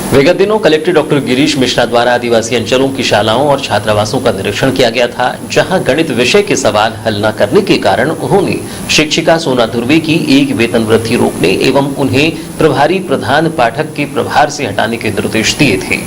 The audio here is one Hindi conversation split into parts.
विगत दिनों कलेक्टर डॉक्टर गिरीश मिश्रा द्वारा आदिवासी अंचलों की शालाओं और छात्रावासों का निरीक्षण किया गया था, जहां गणित विषय के सवाल हल न करने के कारण उन्होंने शिक्षिका सोना धुर्वे की एक वेतन वृद्धि रोकने एवं उन्हें प्रभारी प्रधान पाठक के प्रभार से हटाने के निर्देश दिए थे।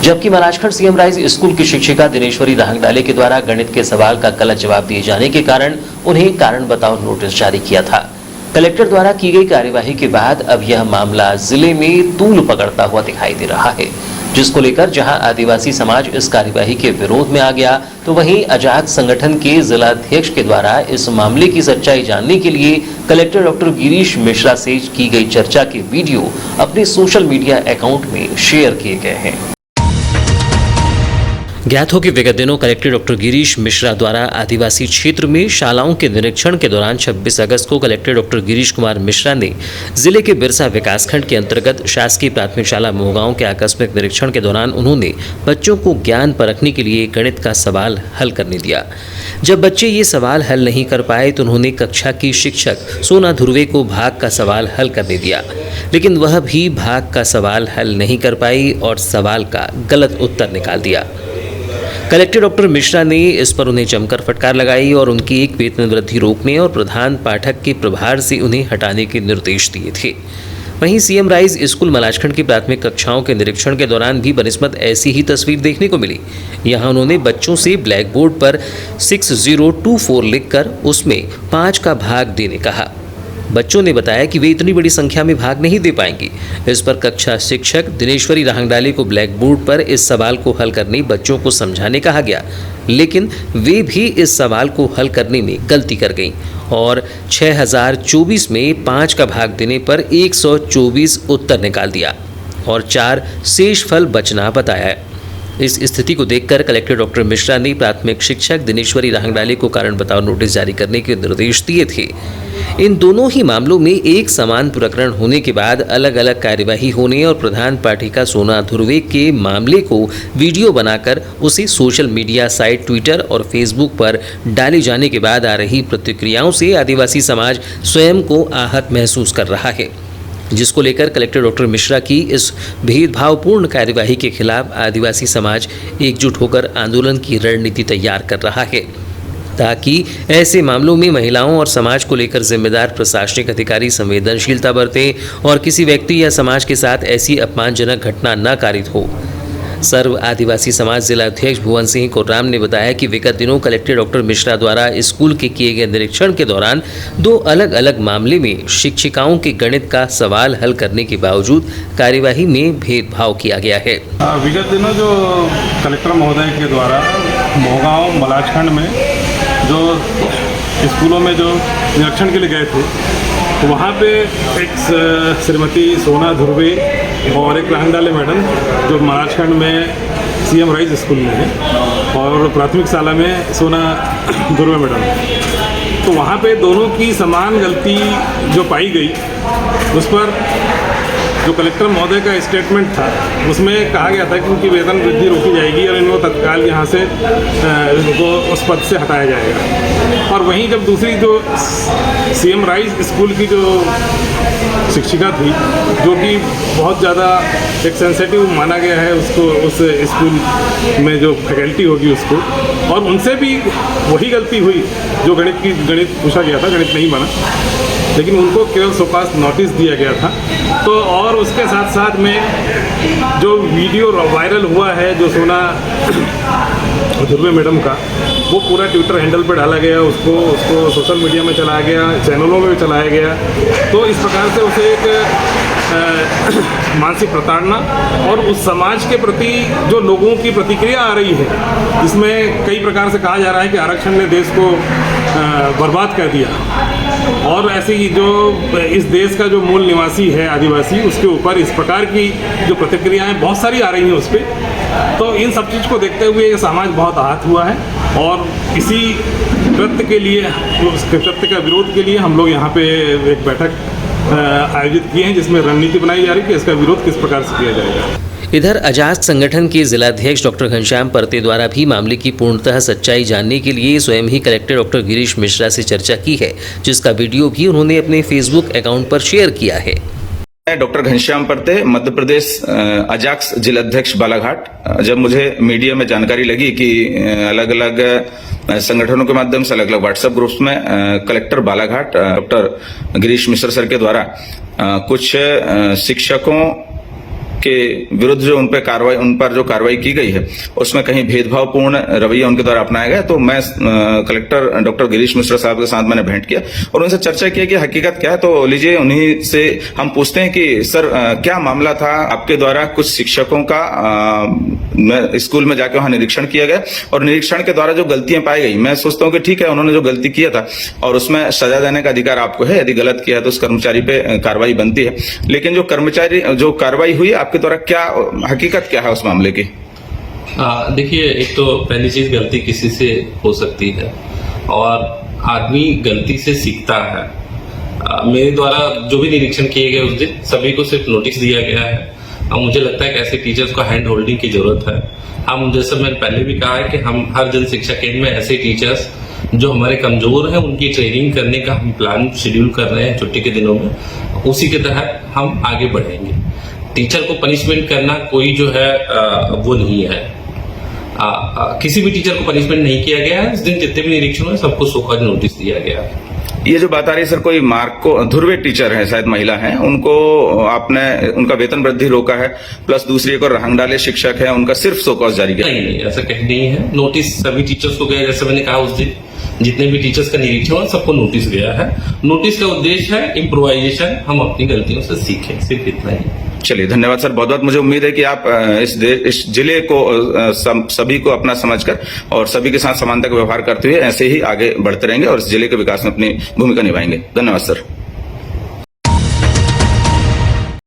जबकि मलाजखंड सीएम राइज स्कूल की शिक्षिका दिनेश्वरी राहंगडाले के द्वारा गणित के सवाल का गलत जवाब दिए जाने के कारण उन्हें कारण बताओ नोटिस जारी किया था। कलेक्टर द्वारा की गई कार्यवाही के बाद अब यह मामला जिले में तूल पकड़ता हुआ दिखाई दे रहा है, जिसको लेकर जहां आदिवासी समाज इस कार्यवाही के विरोध में आ गया, तो वहीं आजाद संगठन के जिलाध्यक्ष के द्वारा इस मामले की सच्चाई जानने के लिए कलेक्टर डॉक्टर गिरीश मिश्रा से की गई चर्चा के वीडियो अपने सोशल मीडिया अकाउंट में शेयर किए गए हैं। ज्ञात हो कि विगत दिनों कलेक्टर डॉक्टर गिरीश मिश्रा द्वारा आदिवासी क्षेत्र में शालाओं के निरीक्षण के दौरान 26 अगस्त को कलेक्टर डॉक्टर गिरीश कुमार मिश्रा ने जिले के बिरसा विकासखंड के अंतर्गत शासकीय प्राथमिक शाला मोहगांव के आकस्मिक निरीक्षण के दौरान उन्होंने बच्चों को ज्ञान परखने के लिए गणित का सवाल हल करने दिया। जब बच्चे ये सवाल हल नहीं कर पाए तो उन्होंने कक्षा की शिक्षक सोना धुर्वे को भाग का सवाल हल करने दिया, लेकिन वह भी भाग का सवाल हल नहीं कर पाई और सवाल का गलत उत्तर निकाल दिया। कलेक्टर डॉक्टर मिश्रा ने इस पर उन्हें जमकर फटकार लगाई और उनकी एक वेतन वृद्धि रोकने और प्रधान पाठक के प्रभार से उन्हें हटाने के निर्देश दिए थे। वहीं सीएम राइज स्कूल मलाजखंड की प्राथमिक कक्षाओं के निरीक्षण के दौरान भी बनिस्बत ऐसी ही तस्वीर देखने को मिली। यहां उन्होंने बच्चों से ब्लैक बोर्ड पर 6024 लिखकर उसमें 5 का भाग देने कहा। बच्चों ने बताया कि वे इतनी बड़ी संख्या में भाग नहीं दे पाएंगे। इस पर कक्षा शिक्षक दिनेश्वरी राहंगडाले को ब्लैक बोर्ड पर इस सवाल को हल करने बच्चों को समझाने कहा गया, लेकिन वे भी इस सवाल को हल करने में गलती कर गईं और 6024 में 5 का भाग देने पर 124 उत्तर निकाल दिया और 4 शेष फल बचना बताया। इस स्थिति को देखकर कलेक्टर डॉक्टर मिश्रा ने प्राथमिक शिक्षक दिनेश्वरी राहंगडाले को कारण बताओ नोटिस जारी करने के निर्देश दिए थे। इन दोनों ही मामलों में एक समान प्रकरण होने के बाद अलग अलग कार्यवाही होने और प्रधान पाठिका सोना धुर्वे के मामले को वीडियो बनाकर उसे सोशल मीडिया साइट ट्विटर और फेसबुक पर डाले जाने के बाद आ रही प्रतिक्रियाओं से आदिवासी समाज स्वयं को आहत महसूस कर रहा है, जिसको लेकर कलेक्टर डॉक्टर मिश्रा की इस भेदभावपूर्ण कार्यवाही के खिलाफ आदिवासी समाज एकजुट होकर आंदोलन की रणनीति तैयार कर रहा है, ताकि ऐसे मामलों में महिलाओं और समाज को लेकर जिम्मेदार प्रशासनिक अधिकारी संवेदनशीलता बरतें और किसी व्यक्ति या समाज के साथ ऐसी अपमानजनक घटना न कारित हो। सर्व आदिवासी समाज जिलाध्यक्ष भुवन सिंह कोर्राम ने बताया कि विगत दिनों कलेक्टर डॉक्टर मिश्रा द्वारा स्कूल के किए गए निरीक्षण के दौरान 2 अलग अलग मामले में शिक्षिकाओं के गणित का सवाल हल करने के बावजूद कार्यवाही में भेदभाव किया गया है। विगत दिनों जो कलेक्टर महोदय के द्वारा मोहगांव मलाजखंड में जो स्कूलों में जो निरीक्षण के लिए गए थे, तो वहाँ पे एक श्रीमती सोना धुर्वे और एक राहंगडाले मैडम जो मलाजखंड में सीएम राइज स्कूल में है और प्राथमिक शाला में सोना धुर्वे मैडम, तो वहाँ पे दोनों की समान गलती जो पाई गई, उस पर जो कलेक्टर महोदय का स्टेटमेंट था उसमें कहा गया था कि उनकी वेतन वृद्धि रोकी जाएगी और इनको तत्काल यहाँ से इनको उस पद से हटाया जाएगा। और वहीं जब दूसरी जो सीएम राइज स्कूल की जो शिक्षिका थी, जो कि बहुत ज़्यादा एक सेंसिटिव माना गया है उसको, उस स्कूल में जो फैकल्टी होगी उसको, और उनसे भी वही गलती हुई जो गणित पूछा गया था, गणित नहीं बना, लेकिन उनको केवल सोपास नोटिस दिया गया था। तो और उसके साथ साथ में जो वीडियो वायरल हुआ है जो सोना धुर्वे मैडम का, वो पूरा ट्विटर हैंडल पर डाला गया, उसको सोशल मीडिया में चलाया गया, चैनलों में भी चलाया गया। तो इस प्रकार से उसे एक मानसिक प्रताड़ना और उस समाज के प्रति जो लोगों की प्रतिक्रिया आ रही है, जिसमें कई प्रकार से कहा जा रहा है कि आरक्षण ने देश को बर्बाद कर दिया और ऐसी जो इस देश का जो मूल निवासी है आदिवासी, उसके ऊपर इस प्रकार की जो प्रतिक्रियाएं बहुत सारी आ रही हैं उस पर। तो इन सब चीज़ को देखते हुए ये समाज बहुत आहत हुआ है और इसी कृत्य के लिए, उस कृत्य का विरोध के लिए हम लोग यहाँ पे एक बैठक आयोजित किए हैं, जिसमें रणनीति बनाई जा रही है कि इसका विरोध किस प्रकार से किया जाएगा। इधर आजाद संगठन के जिलाध्यक्ष डॉक्टर घनश्याम परते द्वारा भी मामले की पूर्णतः सच्चाई जानने के लिए स्वयं ही कलेक्टर डॉक्टर गिरीश मिश्रा से चर्चा की है, जिसका वीडियो भी उन्होंने अपने फेसबुक अकाउंट पर शेयर किया है। मैं डॉक्टर घनश्याम परते, मध्य प्रदेश अजाक्स जिलाध्यक्ष बालाघाट। जब मुझे मीडिया में जानकारी लगी कि अलग अलग संगठनों के माध्यम से अलग अलग व्हाट्सएप ग्रुप्स में कलेक्टर बालाघाट डॉक्टर गिरीश मिश्र सर के द्वारा कुछ शिक्षकों के विरुद्ध जो उन पर जो कार्रवाई की गई है उसमें कहीं भेदभावपूर्ण रवैया उनके द्वारा अपनाया गया, तो मैं कलेक्टर डॉक्टर गिरीश मिश्रा साहब के साथ मैंने भेंट किया और उनसे चर्चा की कि हकीकत क्या है। तो लीजिए उन्हीं से हम पूछते हैं कि सर क्या मामला था, आपके द्वारा कुछ शिक्षकों का स्कूल में जाके वहां निरीक्षण किया गया और निरीक्षण के द्वारा जो गलतियां पाई गई, मैं सोचता हूं कि ठीक है उन्होंने जो गलती किया था और उसमें सजा देने का अधिकार आपको है, यदि गलत किया है तो उस कर्मचारी पे कार्रवाई बनती है, लेकिन जो कार्रवाई हुई आपके द्वारा क्या हकीकत क्या है उस मामले की? देखिए, एक तो पहली चीज गलती किसी से हो सकती है और आदमी गलती से सीखता है। मेरे द्वारा जो भी निरीक्षण किए गए उस दिन सभी को सिर्फ नोटिस दिया गया है और मुझे लगता है कि ऐसे टीचर्स को हैंड होल्डिंग की जरूरत है। हम जैसे मैंने पहले भी कहा है कि हम हर जन शिक्षा केंद्र में ऐसे टीचर्स जो हमारे कमजोर हैं उनकी ट्रेनिंग करने का हम प्लान शेड्यूल कर रहे हैं छुट्टी के दिनों में, उसी के तहत हम आगे बढ़ेंगे। टीचर को पनिशमेंट करना कोई जो है वो नहीं है। किसी भी टीचर को पनिशमेंट नहीं किया गया है। इस दिन जितने भी निरीक्षण हुए सबको सोकॉज नोटिस दिया गया है। ये जो बात आ रही है सर, कोई मार्क को ध्रुवे टीचर है, शायद महिला है, उनको आपने उनका वेतन वृद्धि रोका है, प्लस दूसरी एक और रहंगडाले शिक्षक है उनका सिर्फ सोकॉज जारी किया? नहीं, ऐसा कहीं नहीं है। नोटिस सभी टीचर्स को गया, जैसे मैंने कहा उस दिन जितने भी टीचर्स का निरीक्षण हुआ सबको नोटिस गया है। नोटिस का उद्देश्य है इम्प्रोवाइजेशन, हम अपनी गलतियों से सीखें, सिर्फ इतना ही। चलिए धन्यवाद सर, बहुत बहुत। मुझे उम्मीद है कि आप इस जिले को सभी को अपना समझकर और सभी के साथ समानता का व्यवहार करते हुए ऐसे ही आगे बढ़ते रहेंगे और इस जिले के विकास में अपनी भूमिका निभाएंगे। धन्यवाद सर।